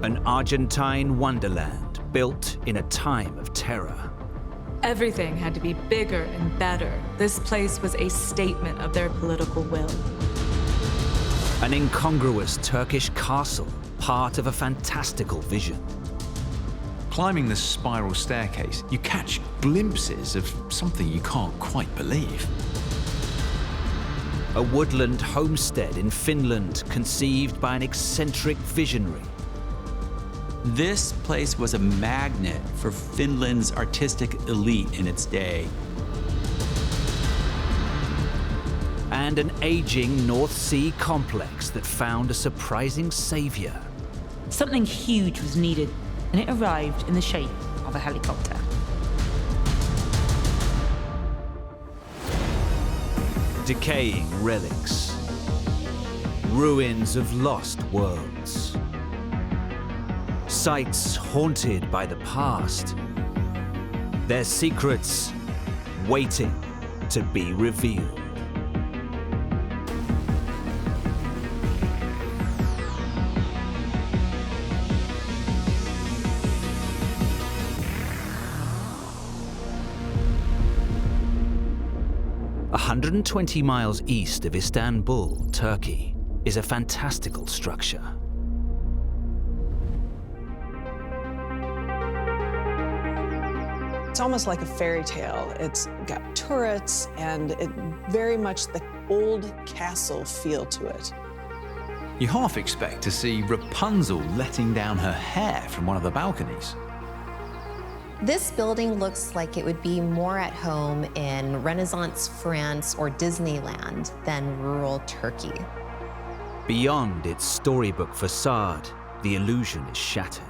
An Argentine wonderland built in a time of terror. Everything had to be bigger and better. This place was a statement of their political will. An incongruous Turkish castle, part of a fantastical vision. Climbing the spiral staircase, you catch glimpses of something you can't quite believe. A woodland homestead in Finland conceived by an eccentric visionary. This place was a magnet for Finland's artistic elite in its day. And an aging North Sea complex that found a surprising savior. Something huge was needed, and it arrived in the shape of a helicopter. Decaying relics. Ruins of lost worlds. Sites haunted by the past. Their secrets waiting to be revealed. A 120 miles east of Istanbul, Turkey, is a fantastical structure. It's almost like a fairy tale. It's got turrets and it very much the old castle feel to it. You half expect to see Rapunzel letting down her hair from one of the balconies. This building looks like it would be more at home in Renaissance France or Disneyland than rural Turkey. Beyond its storybook facade, the illusion is shattered.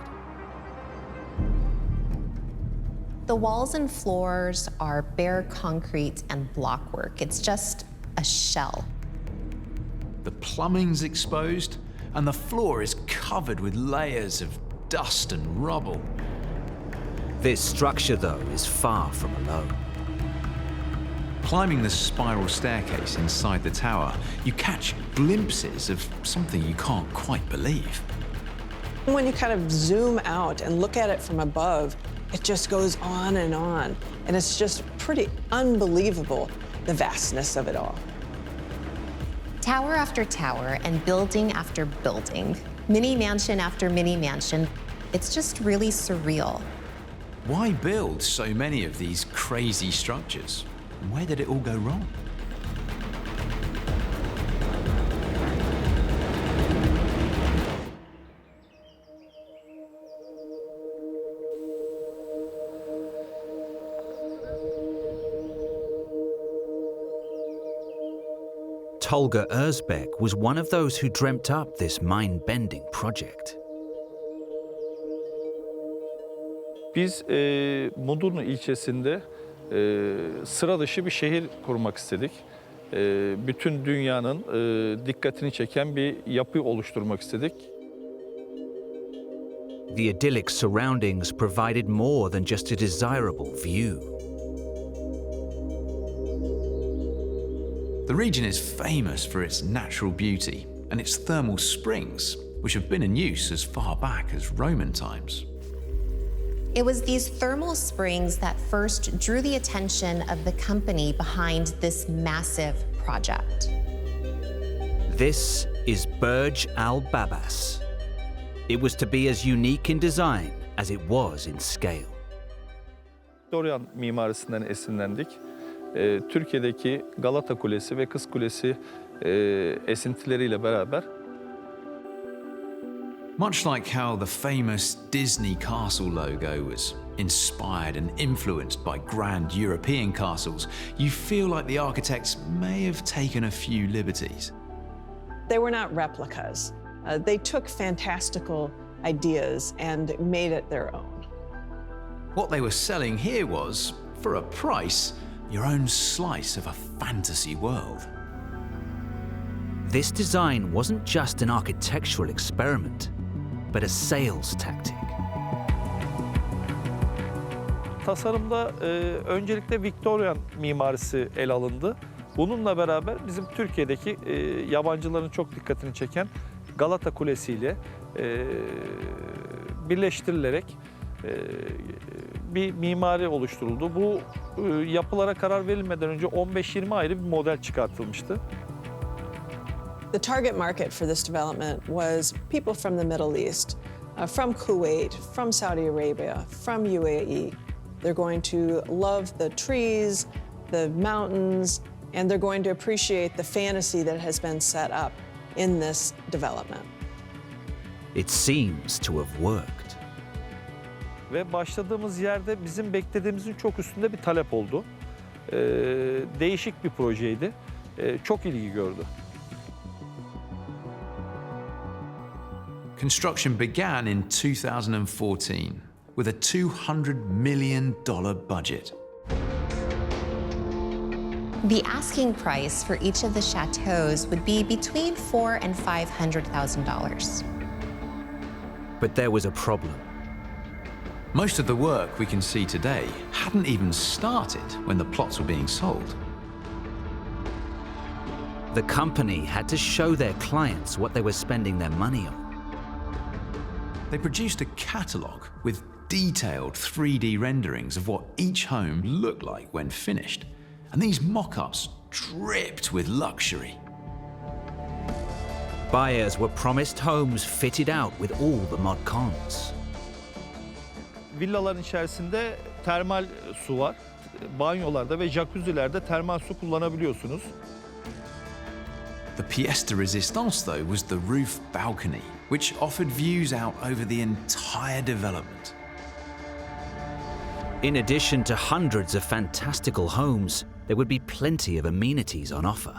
The walls and floors are bare concrete and blockwork. It's just a shell. The plumbing's exposed, and the floor is covered with layers of dust and rubble. This structure, though, is far from alone. Climbing the spiral staircase inside the tower, you catch glimpses of something you can't quite believe. When you kind of zoom out and look at it from above, it just goes on, and it's just pretty unbelievable, the vastness of it all. Tower after tower and building after building, mini mansion after mini mansion, it's just really surreal. Why build so many of these crazy structures? And where did it all go wrong? Tolga Özbek was one of those who dreamt up this mind-bending project. Biz Mudurnu ilçesinde sıra dışı bir şehir kurmak istedik. Bütün dünyanın dikkatini çeken bir yapı oluşturmak istedik. The idyllic surroundings provided more than just a desirable view. The region is famous for its natural beauty and its thermal springs, which have been in use as far back as Roman times. It was these thermal springs that first drew the attention of the company behind this massive project. This is Burj Al Babas. It was to be as unique in design as it was in scale. Victorian mimarisinden esinlendik. Türkiye'deki Galata Kulesi ve Kız Kulesi esintileriyle beraber. Much like how the famous Disney castle logo was inspired and influenced by grand European castles, you feel like the architects may have taken a few liberties. They were not replicas. They took fantastical ideas and made it their own. What they were selling here was, for a price, your own slice of a fantasy world. This design wasn't just an architectural experiment, but a sales tactic. Tasarımda öncelikle Victorian mimarisi ele alındı. Bununla beraber bizim Türkiye'deki yabancıların çok dikkatini çeken Galata Kulesi ile birleştirilerek bir mimari oluşturuldu. Bu yapılara karar verilmeden önce 15-20 ayrı bir model çıkartılmıştı. The target market for this development was people from the Middle East, from Kuwait, from Saudi Arabia, from UAE. They're going to love the trees, the mountains, and they're going to appreciate the fantasy that has been set up in this development. It seems to have worked. Ve başladığımız yerde bizim beklediğimizin çok üstünde bir talep oldu. Değişik bir projeydi. Çok ilgi gördü. Construction began in 2014 with a $200 million budget. The asking price for each of the chateaus would be between $400,000 and $500,000. But there was a problem. Most of the work we can see today hadn't even started when the plots were being sold. The company had to show their clients what they were spending their money on. They produced a catalogue with detailed 3D renderings of what each home looked like when finished. And these mock-ups dripped with luxury. Buyers were promised homes fitted out with all the mod cons. Villaların içerisinde termal su var. Banyolarda ve jacuzzi'lerde termal su kullanabiliyorsunuz. The pièce de résistance, though, was the roof balcony, which offered views out over the entire development. In addition to hundreds of fantastical homes, there would be plenty of amenities on offer.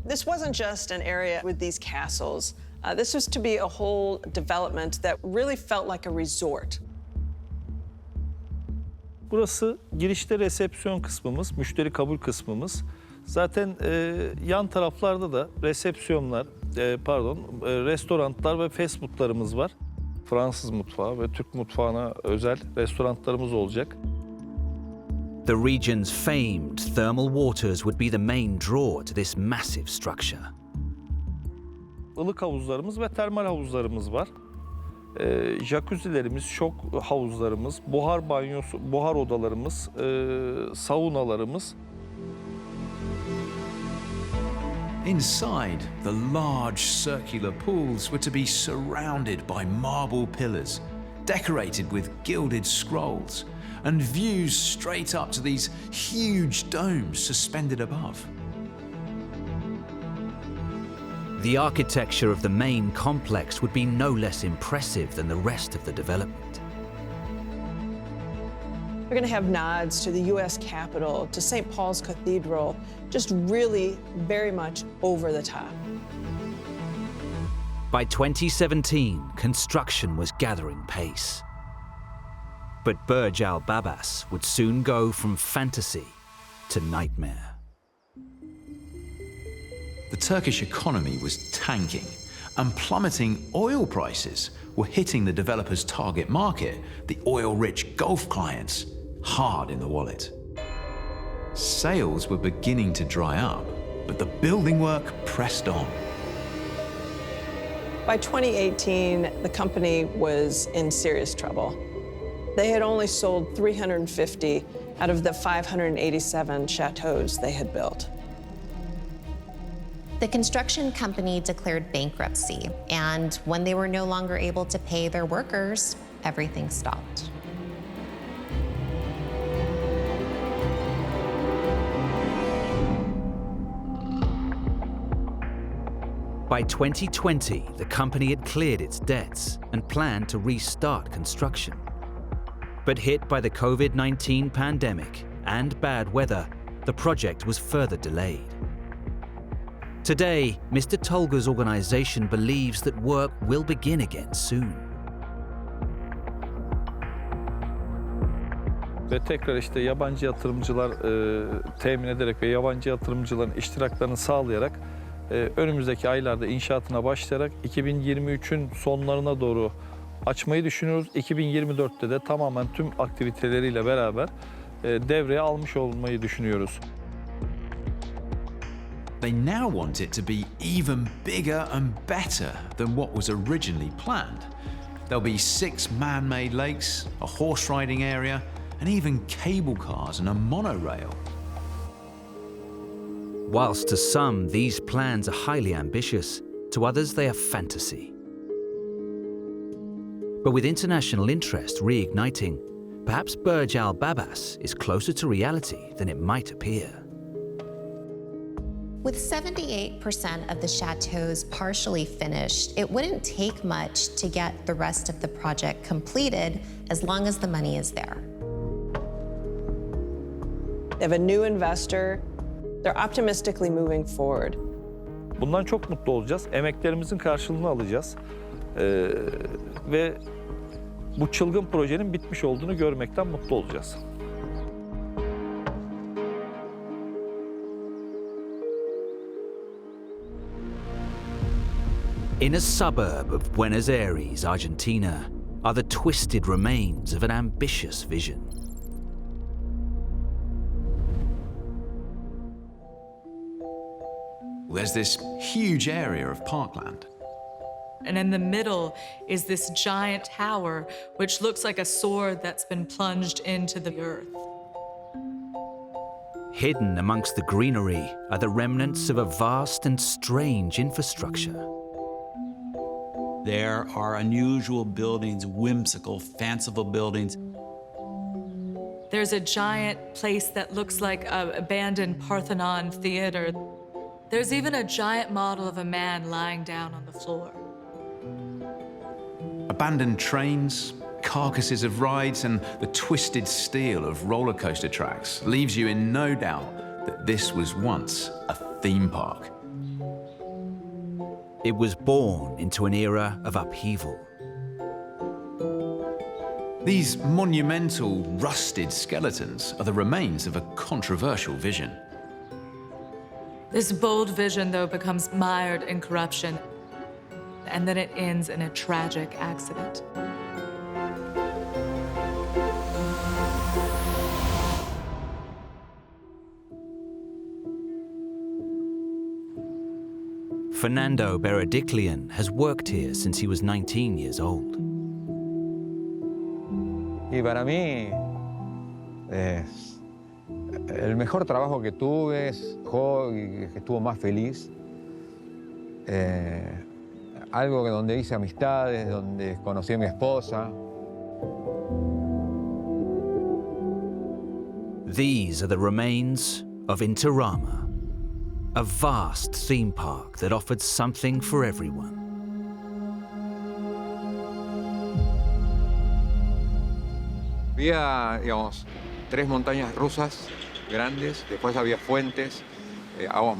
This wasn't just an area with these castles. This was to be a whole development that really felt like a resort. Burası girişte resepsiyon kısmımız, müşteri kabul kısmımız. Zaten yan taraflarda da resepsiyonlar, restoranlar ve fast food'larımız var. Fransız mutfağı ve Türk mutfağına özel restoranlarımız olacak. The region's famed thermal waters would be the main draw to this massive structure. Ilık havuzlarımız ve termal havuzlarımız var. Jacuzzilerimiz, şok havuzlarımız, buhar banyosu, buhar odalarımız, saunalarımız. Inside, the large circular pools were to be surrounded by marble pillars, decorated with gilded scrolls, and views straight up to these huge domes suspended above. The architecture of the main complex would be no less impressive than the rest of the development. We're going to have nods to the U.S. Capitol, to St. Paul's Cathedral, just really very much over the top. By 2017, construction was gathering pace. But Burj Al Babas would soon go from fantasy to nightmare. The Turkish economy was tanking, and plummeting oil prices were hitting the developers' target market, the oil-rich Gulf clients, hard in the wallet. Sales were beginning to dry up, but the building work pressed on. By 2018, the company was in serious trouble. They had only sold 350 out of the 587 chateaus they had built. The construction company declared bankruptcy, and when they were no longer able to pay their workers, everything stopped. By 2020, the company had cleared its debts and planned to restart construction. But hit by the COVID-19 pandemic and bad weather, the project was further delayed. Today, Mr. Tolga's organization believes that work will begin again soon. Ve tekrar işte yabancı yatırımcılar temin ederek ve yabancı yatırımcıların iştiraklarını sağlayarak önümüzdeki aylarda inşaatına başlayarak 2023'ün sonlarına doğru açmayı düşünüyoruz. 2024'te de tamamen tüm aktiviteleriyle beraber devreye almış olmayı düşünüyoruz. They now want it to be even bigger and better than what was originally planned. There'll be 6 man-made lakes, a horse riding area, and even cable cars and a monorail. Whilst to some these plans are highly ambitious, to others they are fantasy. But with international interest reigniting, perhaps Burj Al Babas is closer to reality than it might appear. With 78% of the chateaus partially finished, it wouldn't take much to get the rest of the project completed as long as the money is there. They have a new investor. They're optimistically moving forward. Bundan çok mutlu olacağız. Emeklerimizin karşılığını alacağız. Ve bu çılgın projenin bitmiş olduğunu görmekten mutlu olacağız. In a suburb of Buenos Aires, Argentina, are the twisted remains of an ambitious vision. There's this huge area of parkland. And in the middle is this giant tower, which looks like a sword that's been plunged into the earth. Hidden amongst the greenery are the remnants of a vast and strange infrastructure. There are unusual buildings, whimsical, fanciful buildings. There's a giant place that looks like an abandoned Parthenon theater. There's even a giant model of a man lying down on the floor. Abandoned trains, carcasses of rides, and the twisted steel of roller coaster tracks leaves you in no doubt that this was once a theme park. It was born into an era of upheaval. These monumental, rusted skeletons are the remains of a controversial vision. This bold vision, though, becomes mired in corruption, and then it ends in a tragic accident. Fernando Berediclian has worked here since he was 19 years old. Y para mí, el mejor trabajo que tuve es y que estuvo más feliz. Algo que donde hice amistades, donde conocí a mi esposa. These are the remains of Interama, a vast theme park that offered something for everyone. Había, digamos, 3 montañas rusas grandes, después había fuentes, aguas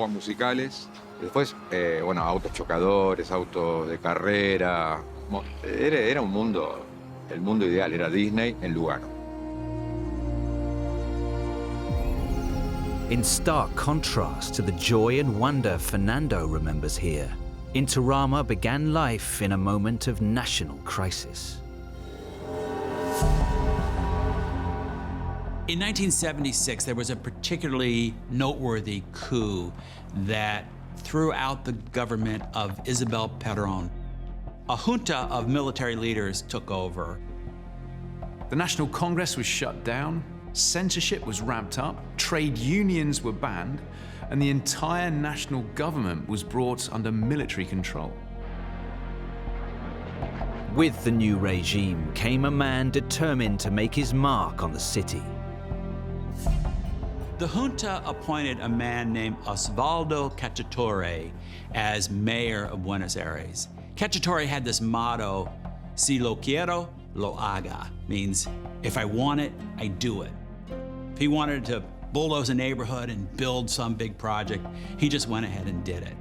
musicales, después, bueno, autos chocadores, autos de carrera. Era un mundo, el mundo ideal, era Disney en Lugano. In stark contrast to the joy and wonder Fernando remembers here, Interama began life in a moment of national crisis. In 1976, there was a particularly noteworthy coup that threw out the government of Isabel Perón. A junta of military leaders took over. The National Congress was shut down, censorship was ramped up, trade unions were banned, and the entire national government was brought under military control. With the new regime came a man determined to make his mark on the city. The junta appointed a man named Osvaldo Cacciatore as mayor of Buenos Aires. Cacciatore had this motto, si lo quiero, lo haga, means if I want it, I do it. If he wanted to bulldoze a neighborhood and build some big project, he just went ahead and did it.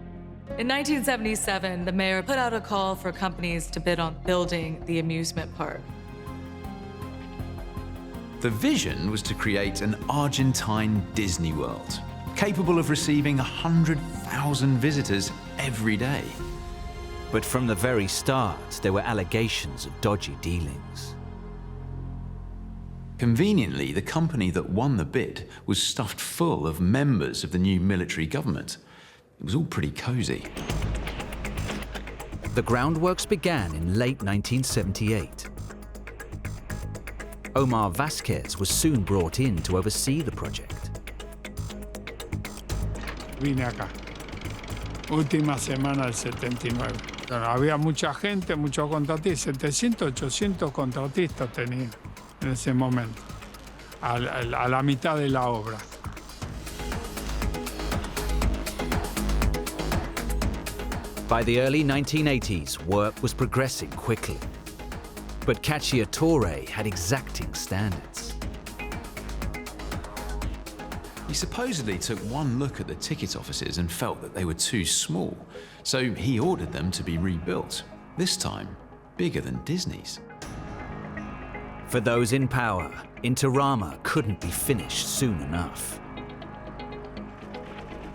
In 1977, the mayor put out a call for companies to bid on building the amusement park. The vision was to create an Argentine Disney World, capable of receiving 100,000 visitors every day. But from the very start, there were allegations of dodgy dealings. Conveniently, the company that won the bid was stuffed full of members of the new military government. It was all pretty cozy. The groundworks began in late 1978. Omar Vasquez was soon brought in to oversee the project. Vine acá, última semana del 79. Bueno, había mucha gente, muchos contratistas, 700, 800 contratistas tenía en ese momento, a la mitad de la obra. By the early 1980s, work was progressing quickly. But Cacciatore had exacting standards. He supposedly took one look at the ticket offices and felt that they were too small, so he ordered them to be rebuilt, this time bigger than Disney's. For those in power, Interama couldn't be finished soon enough.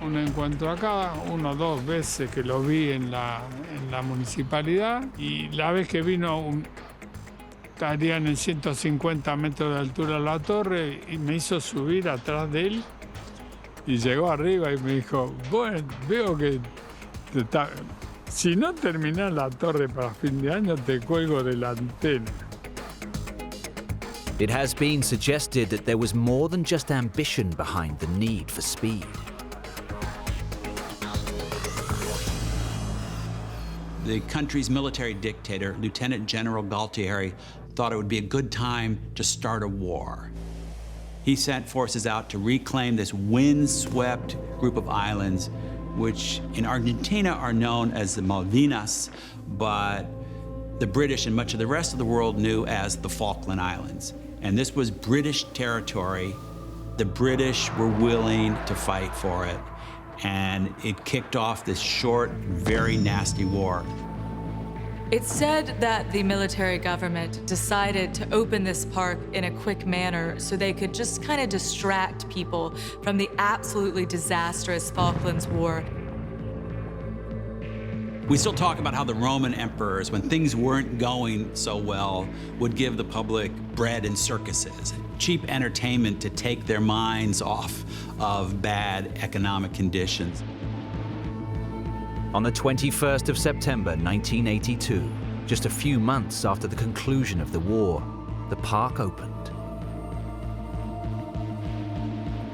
Un encuentro acá, 1 o 2 veces que lo vi en la municipalidad, y la vez que vino estarían en 150 metros de altura la torre y me hizo subir atrás de él y llegó arriba y me dijo, bueno, veo que si no terminas la torre para fin de año te cuelgo de la antena. It has been suggested that there was more than just ambition behind the need for speed. The country's military dictator, Lieutenant General Galtieri, thought it would be a good time to start a war. He sent forces out to reclaim this wind-swept group of islands, which in Argentina are known as the Malvinas, but the British and much of the rest of the world knew as the Falkland Islands. And this was British territory. The British were willing to fight for it, and it kicked off this short, very nasty war. It's said that the military government decided to open this park in a quick manner so they could just kind of distract people from the absolutely disastrous Falklands War. We still talk about how the Roman emperors, when things weren't going so well, would give the public bread and circuses, cheap entertainment to take their minds off of bad economic conditions. On the 21st of September 1982, just a few months after the conclusion of the war, the park opened.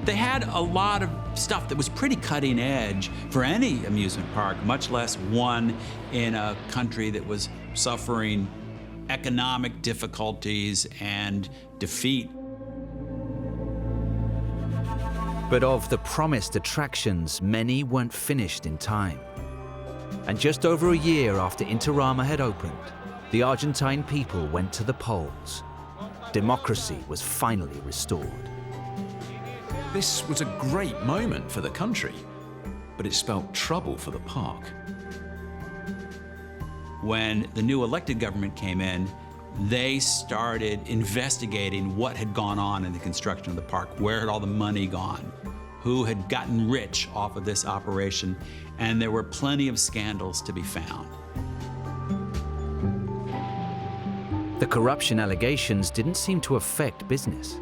They had a lot of stuff that was pretty cutting edge for any amusement park, much less one in a country that was suffering economic difficulties and defeat. But of the promised attractions, many weren't finished in time. And just over a year after Interama had opened, the Argentine people went to the polls. Democracy was finally restored. This was a great moment for the country, but it spelled trouble for the park. When the new elected government came in, they started investigating what had gone on in the construction of the park. Where had all the money gone? Who had gotten rich off of this operation? And there were plenty of scandals to be found. The corruption allegations didn't seem to affect business.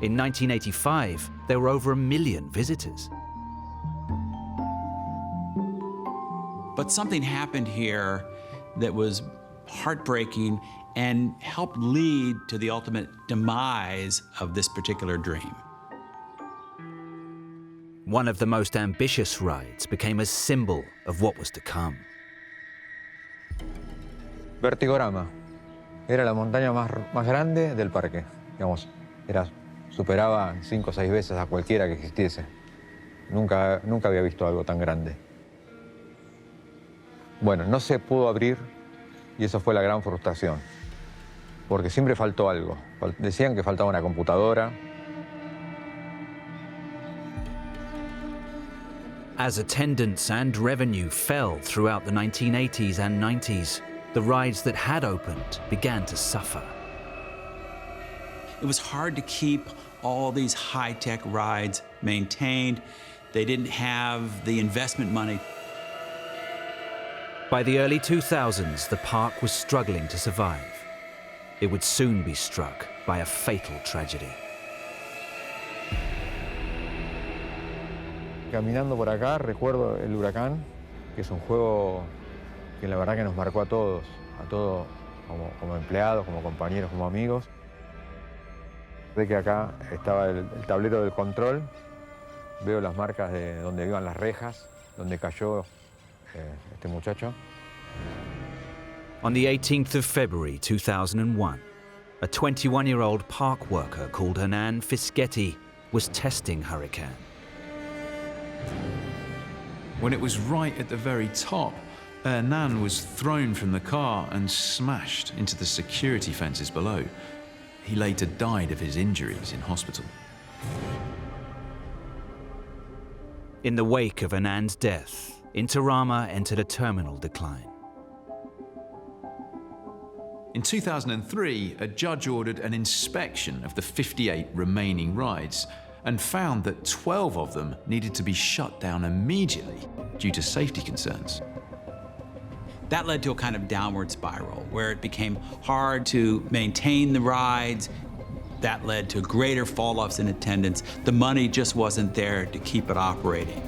In 1985, there were over 1 million visitors. But something happened here that was heartbreaking and helped lead to the ultimate demise of this particular dream. One of the most ambitious rides became a symbol of what was to come. Vertigorama. Era la montaña más grande del parque. Digamos, superaba 5 o 6 veces a cualquiera que existiese. Nunca había visto algo tan grande. Bueno, no se pudo abrir y eso fue la gran frustración. Porque siempre faltó algo. Decían que faltaba una computadora. As attendance and revenue fell throughout the 1980s and 90s, the rides that had opened began to suffer. It was hard to keep all these high-tech rides maintained. They didn't have the investment money. By the early 2000s, the park was struggling to survive. It would soon be struck by a fatal tragedy. Caminando por acá recuerdo el huracán, que es un juego que la verdad que nos marcó a todos como empleados, como compañeros, como amigos. De que acá estaba el tablero del control, veo las marcas de donde iban las rejas, donde cayó este muchacho. On the 18th of February 2001, a 21-year-old park worker called Hernan Fischetti was testing Hurricane. When it was right at the very top, Hernan was thrown from the car and smashed into the security fences below. He later died of his injuries in hospital. In the wake of Hernan's death, Interama entered a terminal decline. In 2003, a judge ordered an inspection of the 58 remaining rides and found that 12 of them needed to be shut down immediately due to safety concerns. That led to a kind of downward spiral where it became hard to maintain the rides. That led to greater fall-offs in attendance. The money just wasn't there to keep it operating.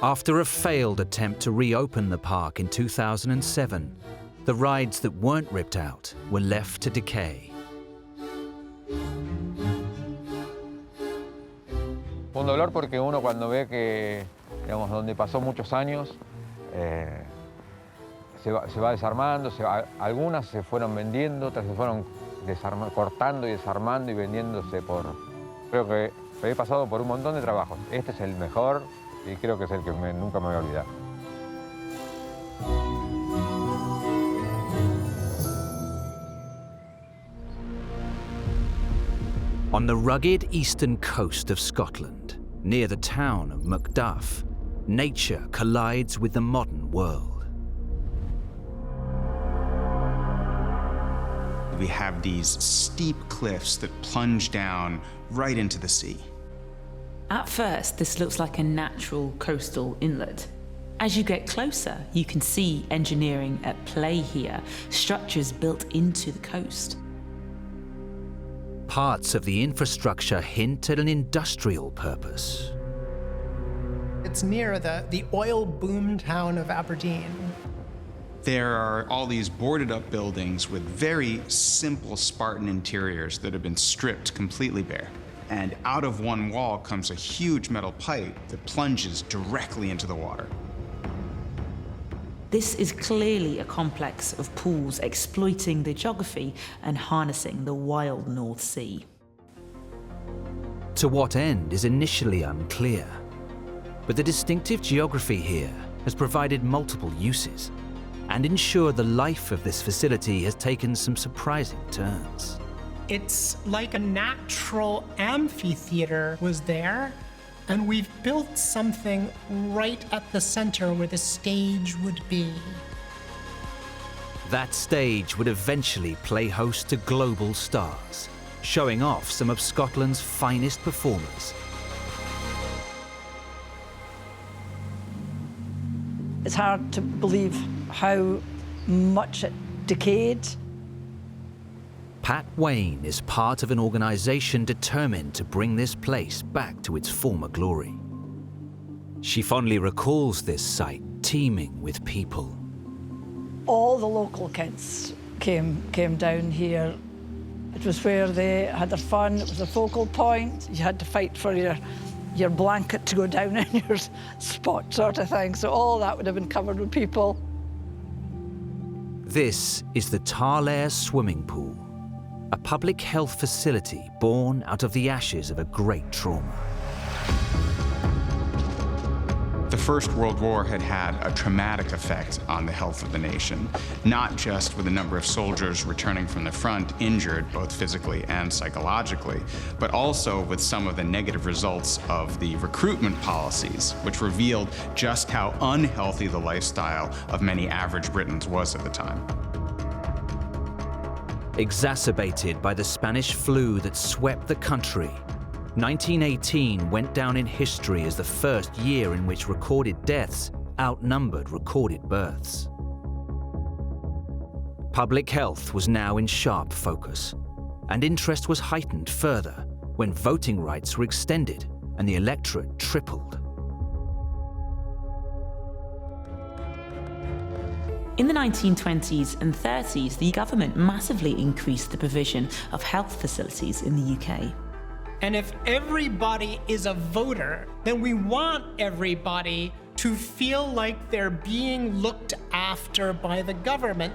After a failed attempt to reopen the park in 2007, the rides that weren't ripped out were left to decay. Un dolor porque uno cuando ve que, digamos, donde pasó muchos años, se va desarmando, algunas se fueron vendiendo, otras se fueron cortando y desarmando y vendiéndose por... Creo que he pasado por un montón de trabajos. Este es el mejor y creo que es el que nunca me voy a olvidar. On the rugged eastern coast of Scotland, near the town of Macduff, nature collides with the modern world. We have these steep cliffs that plunge down right into the sea. At first, this looks like a natural coastal inlet. As you get closer, you can see engineering at play here, structures built into the coast. Parts of the infrastructure hint at an industrial purpose. It's near the oil boom town of Aberdeen. There are all these boarded up buildings with very simple Spartan interiors that have been stripped completely bare. And out of one wall comes a huge metal pipe that plunges directly into the water. This is clearly a complex of pools exploiting the geography and harnessing the wild North Sea. To what end is initially unclear, but the distinctive geography here has provided multiple uses and ensured the life of this facility has taken some surprising turns. It's like a natural amphitheater was there, and we've built something right at the center where the stage would be. That stage would eventually play host to global stars, showing off some of Scotland's finest performers. It's hard to believe how much it decayed. Pat Wayne is part of an organisation determined to bring this place back to its former glory. She fondly recalls this site teeming with people. All the local kids came down here. It was where they had their fun. It was a focal point. You had to fight for your blanket to go down in your spot, sort of thing. So all that would have been covered with people. This is the Tarlair swimming pool, a public health facility born out of the ashes of a great trauma. The First World War had had a traumatic effect on the health of the nation, not just with a number of soldiers returning from the front injured both physically and psychologically, but also with some of the negative results of the recruitment policies, which revealed just how unhealthy the lifestyle of many average Britons was at the time. Exacerbated by the Spanish flu that swept the country, 1918 went down in history as the first year in which recorded deaths outnumbered recorded births. Public health was now in sharp focus, and interest was heightened further when voting rights were extended and the electorate tripled. In the 1920s and 30s, the government massively increased the provision of health facilities in the UK. And if everybody is a voter, then we want everybody to feel like they're being looked after by the government.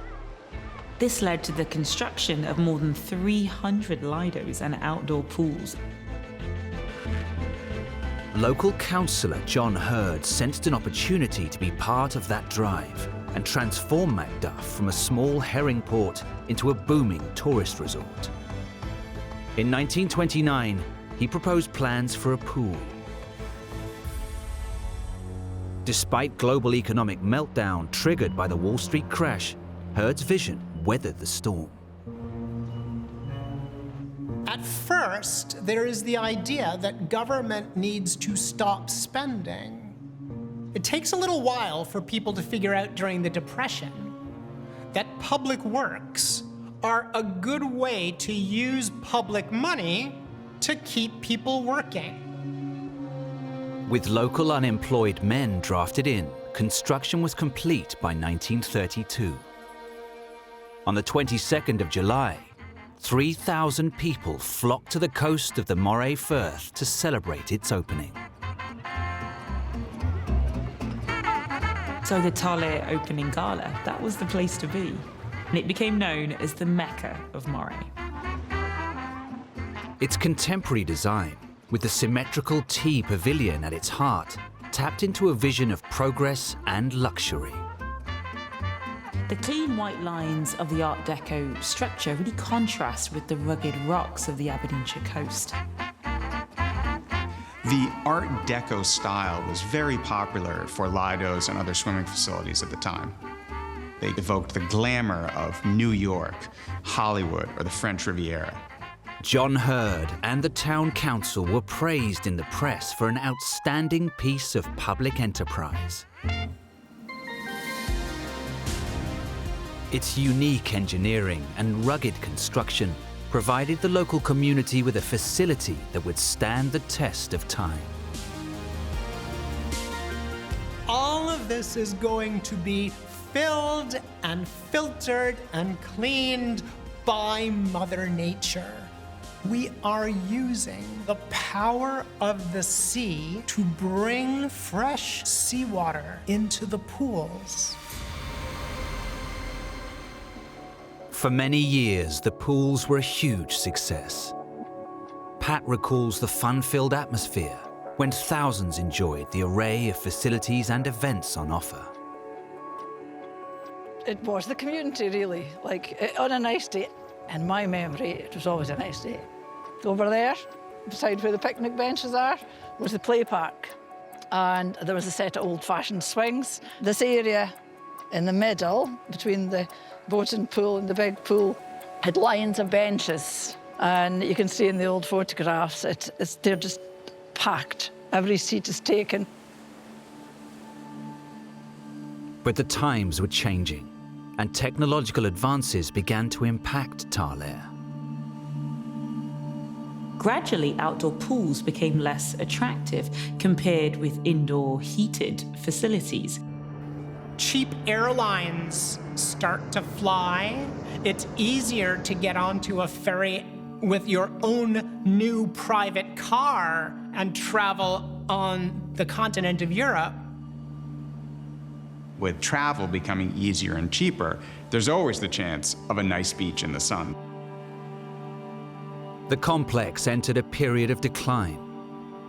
This led to the construction of more than 300 lidos and outdoor pools. Local councillor John Hurd sensed an opportunity to be part of that drive and transform Macduff from a small herring port into a booming tourist resort. In 1929, he proposed plans for a pool. Despite global economic meltdown triggered by the Wall Street crash, Hurd's vision weathered the storm. At first, there is the idea that government needs to stop spending. It takes a little while for people to figure out during the Depression that public works are a good way to use public money to keep people working. With local unemployed men drafted in, construction was complete by 1932. On the 22nd of July, 3,000 people flocked to the coast of the Moray Firth to celebrate its opening. So the Tarlair opening gala, that was the place to be. And it became known as the Mecca of Moray. Its contemporary design, with the symmetrical T pavilion at its heart, tapped into a vision of progress and luxury. The clean white lines of the Art Deco structure really contrast with the rugged rocks of the Aberdeenshire coast. The Art Deco style was very popular for lidos and other swimming facilities at the time. They evoked the glamour of New York, Hollywood, or the French Riviera. John Hurd and the town council were praised in the press for an outstanding piece of public enterprise. Its unique engineering and rugged construction provided the local community with a facility that would stand the test of time. All of this is going to be filled and filtered and cleaned by Mother Nature. We are using the power of the sea to bring fresh seawater into the pools. For many years, the pools were a huge success. Pat recalls the fun-filled atmosphere when thousands enjoyed the array of facilities and events on offer. It was the community, really. On a nice day, in my memory, it was always a nice day. Over there, beside where the picnic benches are, was the play park. And there was a set of old-fashioned swings. This area in the middle, between the boating pool and the big pool, had lines of benches. And you can see in the old photographs, they're just packed. Every seat is taken. But the times were changing, and technological advances began to impact Tarlair. Gradually, outdoor pools became less attractive compared with indoor heated facilities. Cheap airlines start to fly. It's easier to get onto a ferry with your own new private car and travel on the continent of Europe. With travel becoming easier and cheaper, there's always the chance of a nice beach in the sun. The complex entered a period of decline.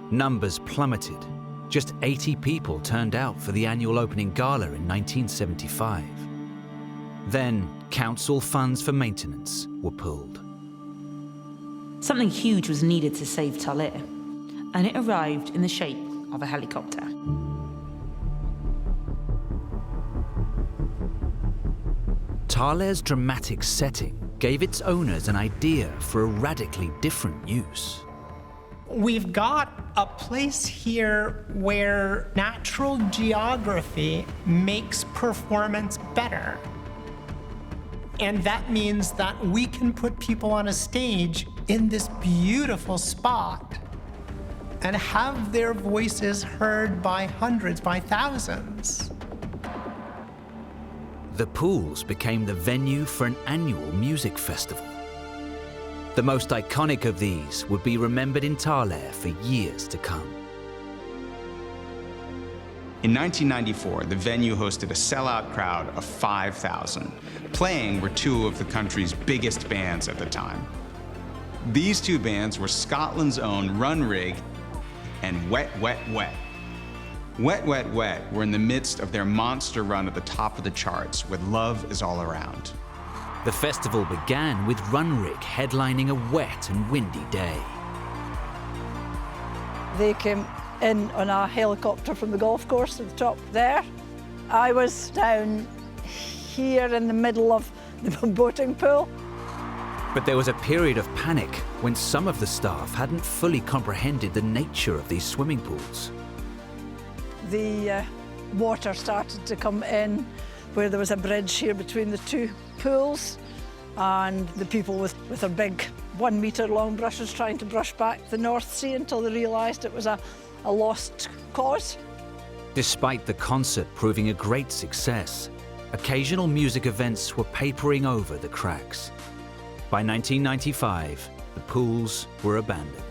Numbers plummeted. Just 80 people turned out for the annual opening gala in 1975. Then, council funds for maintenance were pulled. Something huge was needed to save Tarlair, and it arrived in the shape of a helicopter. Tarlair's dramatic setting gave its owners an idea for a radically different use. we've got a place here where natural geography makes performance better. And that means that we can put people on a stage in this beautiful spot and have their voices heard by hundreds, by thousands. The pools became the venue for an annual music festival. The most iconic of these would be remembered in Tarlair for years to come. In 1994, the venue hosted a sellout crowd of 5,000. Playing were two of the country's biggest bands at the time. These two bands were Scotland's own Run Rig and Wet Wet Wet. Wet Wet Wet were in the midst of their monster run at the top of the charts with Love Is All Around. The festival began with Run Rig headlining a wet and windy day. They came in on a helicopter from the golf course at the top there. I was down here in the middle of the boating pool. But there was a period of panic when some of the staff hadn't fully comprehended the nature of these swimming pools. The water started to come in where there was a bridge here between the two pools, and the people with their big 1 metre long brushes trying to brush back the North Sea until they realised it was a lost cause. Despite the concert proving a great success, occasional music events were papering over the cracks. By 1995, the pools were abandoned.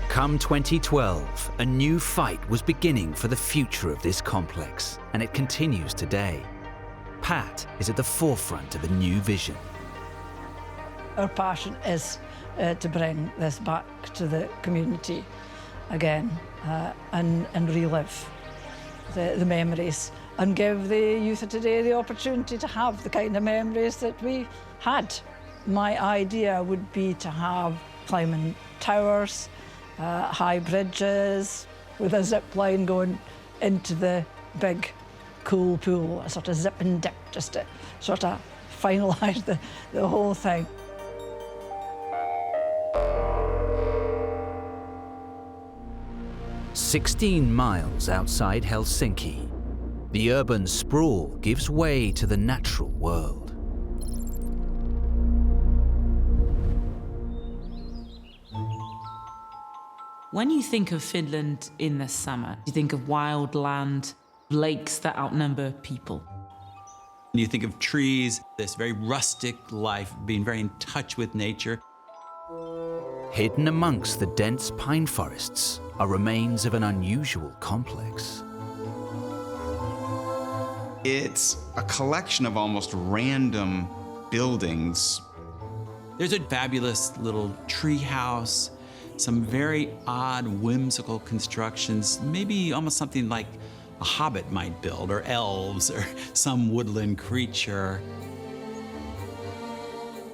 Come 2012, a new fight was beginning for the future of this complex, and it continues today. Pat is at the forefront of a new vision. Our passion is to bring this back to the community again and relive the memories and give the youth of today the opportunity to have the kind of memories that we had. My idea would be to have climbing towers, high bridges with a zip line going into the big cool pool, a sort of zip and dip, just to sort of finalise the whole thing. "16 miles outside Helsinki, the urban sprawl gives way to the natural world. When you think of Finland in the summer, you think of wild land, lakes that outnumber people. You think of trees, this very rustic life, being very in touch with nature. Hidden amongst the dense pine forests are remains of an unusual complex. It's a collection of almost random buildings. There's a fabulous little tree house, some very odd, whimsical constructions, maybe almost something like a hobbit might build, or elves, or some woodland creature.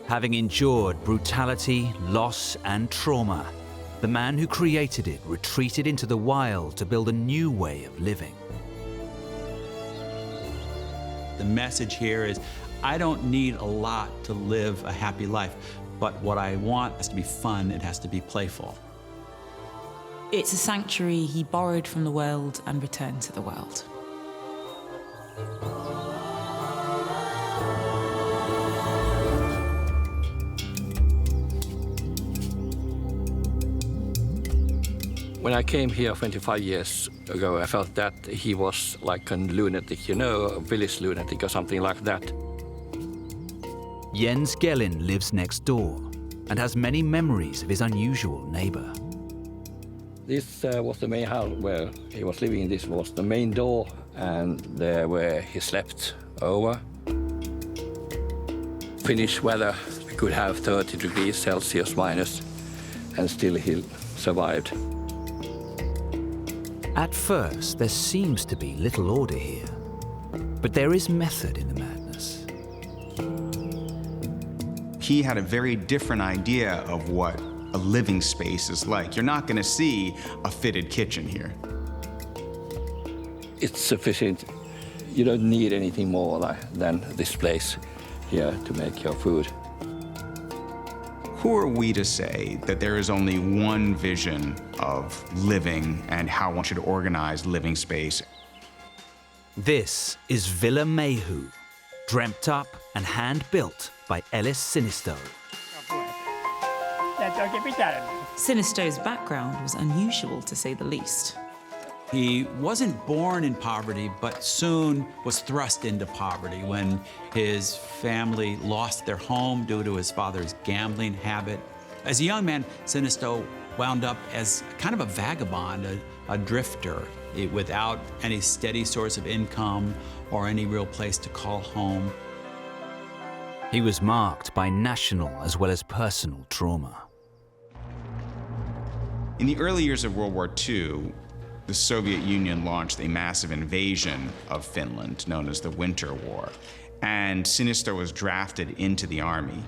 Having endured brutality, loss, and trauma, the man who created it retreated into the wild to build a new way of living. The message here is, I don't need a lot to live a happy life, but what I want has to be fun, it has to be playful. It's a sanctuary he borrowed from the world and returned to the world. When I came here 25 years ago, I felt that he was like a lunatic, you know, a village lunatic or something like that. Jens Gellin lives next door and has many memories of his unusual neighbor. This was the main house where he was living. This was the main door, and there where he slept over. Finnish weather could have 30 degrees Celsius minus, and still he survived. At first, there seems to be little order here, but there is method in the madness. He had a very different idea of what a living space is like. You're not going to see a fitted kitchen here. it's sufficient. You don't need anything more than this place here to make your food. Who are we to say that there is only one vision of living and how one should organize living space? This is Villa Maaru, dreamt up and hand-built by Ellis Sinisto. Sinisto's background was unusual, to say the least. He wasn't born in poverty, but soon was thrust into poverty when his family lost their home due to his father's gambling habit. As a young man, Sinisto wound up as kind of a vagabond, a drifter, without any steady source of income or any real place to call home. He was marked by national as well as personal trauma. In the early years of World War II, the Soviet Union launched a massive invasion of Finland, known as the Winter War, and Sinisto was drafted into the army.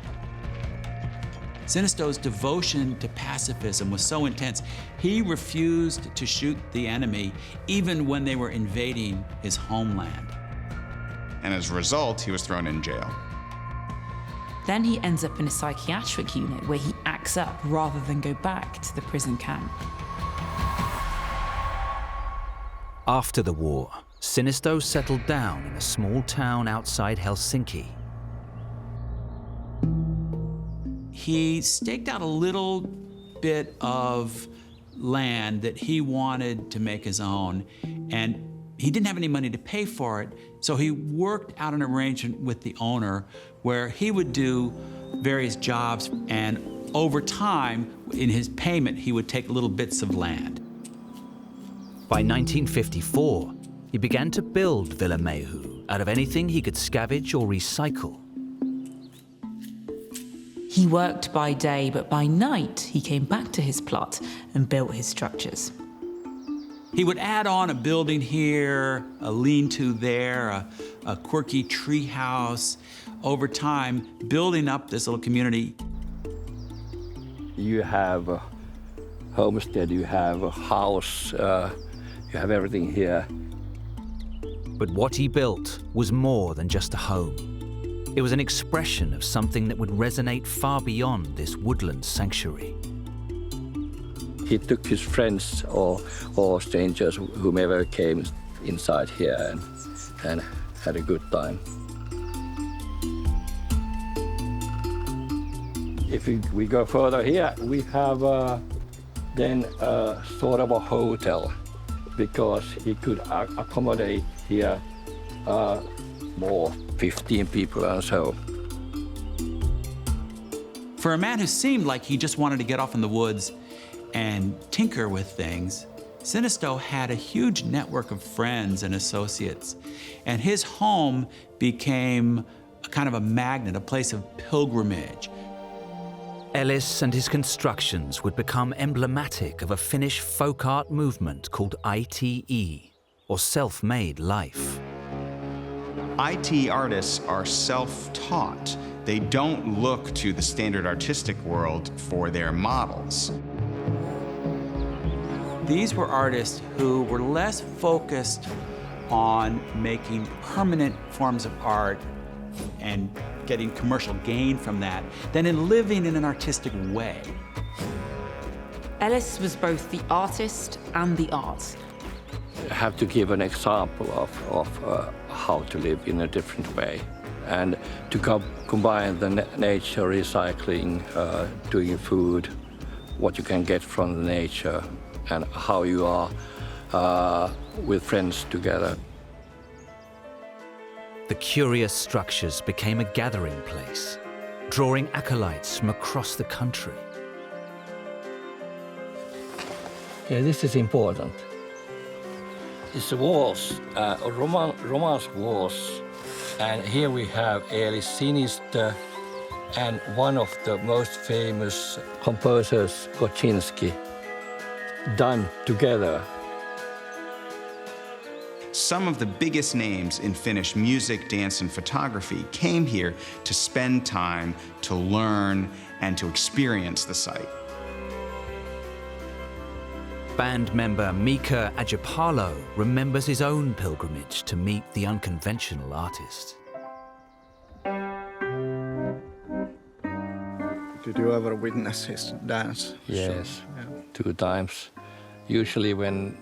Sinisto's devotion to pacifism was so intense, he refused to shoot the enemy even when they were invading his homeland. And as a result, he was thrown in jail. Then he ends up in a psychiatric unit where he acts up rather than go back to the prison camp. After the war, Sinisto settled down in a small town outside Helsinki. He staked out a little bit of land that he wanted to make his own, and he didn't have any money to pay for it, so he worked out an arrangement with the owner where he would do various jobs, and over time, in his payment, he would take little bits of land. By 1954, he began to build Villa Maaru out of anything he could scavenge or recycle. He worked by day, but by night he came back to his plot and built his structures. He would add on a building here, a lean-to there, a quirky tree house. Over time, building up this little community. You have a homestead, you have a house, you have everything here. But what he built was more than just a home. It was an expression of something that would resonate far beyond this woodland sanctuary. He took his friends or strangers, whomever came inside here and had a good time. If we go further here, we have then sort of a hotel, because he could accommodate here more, 15 people or so. For a man who seemed like he just wanted to get off in the woods and tinker with things, Sinisto had a huge network of friends and associates, and his home became a kind of a magnet, a place of pilgrimage. Ellis and his constructions would become emblematic of a Finnish folk art movement called ITE, or self-made life. IT artists are self-taught. They don't look to the standard artistic world for their models. These were artists who were less focused on making permanent forms of art and getting commercial gain from that than in living in an artistic way. Ellis was both the artist and the art. I have to give an example of how to live in a different way, and to combine the nature, recycling, doing food, what you can get from the nature, and how you are with friends together. The curious structures became a gathering place, drawing acolytes from across the country. Yeah, this is important. It's walls, Romance walls, and here we have eerie sinister, and one of the most famous composers, Koczynski, done together. Some of the biggest names in Finnish music, dance, and photography came here to spend time, to learn, and to experience the site. Band member Mika Ajapalo remembers his own pilgrimage to meet the unconventional artist. Did you ever witness his dance? Yes, 2 times. Usually when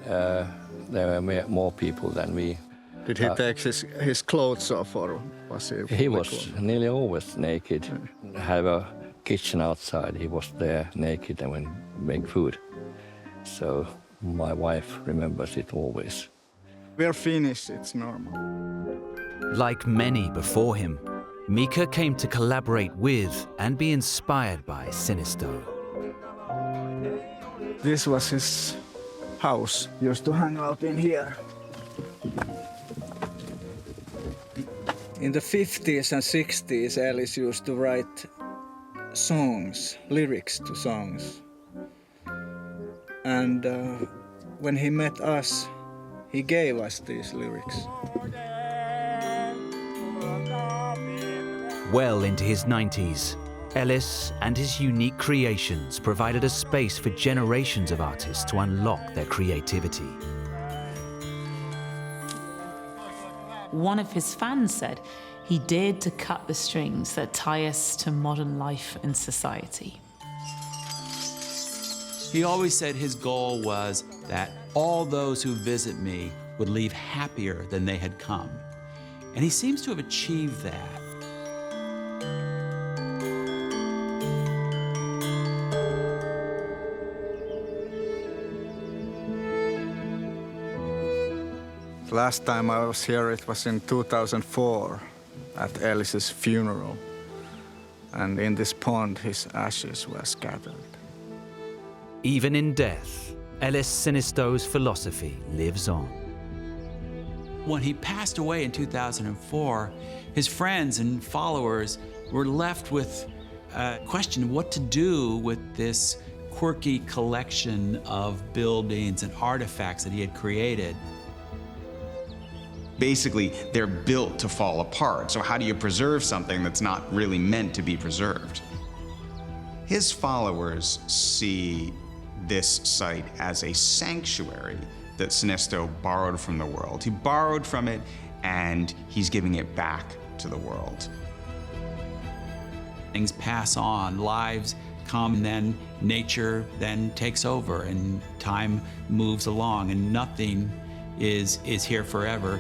there were more people than me. Did he take his clothes off, or was he? He was nearly always naked. Have a kitchen outside. He was there naked and when make food. So my wife remembers it always. We're Finnish, it's normal. Like many before him, Mika came to collaborate with and be inspired by Sinisto. This was his house. He used to hang out in here. In the 50s and 60s, Ellis used to write songs, lyrics to songs. And when he met us, he gave us these lyrics. Well into his 90s, Ellis and his unique creations provided a space for generations of artists to unlock their creativity. One of his fans said he dared to cut the strings that tie us to modern life and society. He always said his goal was that all those who visit me would leave happier than they had come. And he seems to have achieved that. Last time I was here, it was in 2004 at Ellis's funeral. And in this pond, his ashes were scattered. Even in death, Ellis Sinisto's philosophy lives on. When he passed away in 2004, his friends and followers were left with a question what to do with this quirky collection of buildings and artifacts that he had created. Basically, they're built to fall apart. So how do you preserve something that's not really meant to be preserved? His followers see this site as a sanctuary that Sinisto borrowed from the world. He borrowed from it, and he's giving it back to the world. Things pass on, lives come, and then nature then takes over, and time moves along, and nothing is here forever.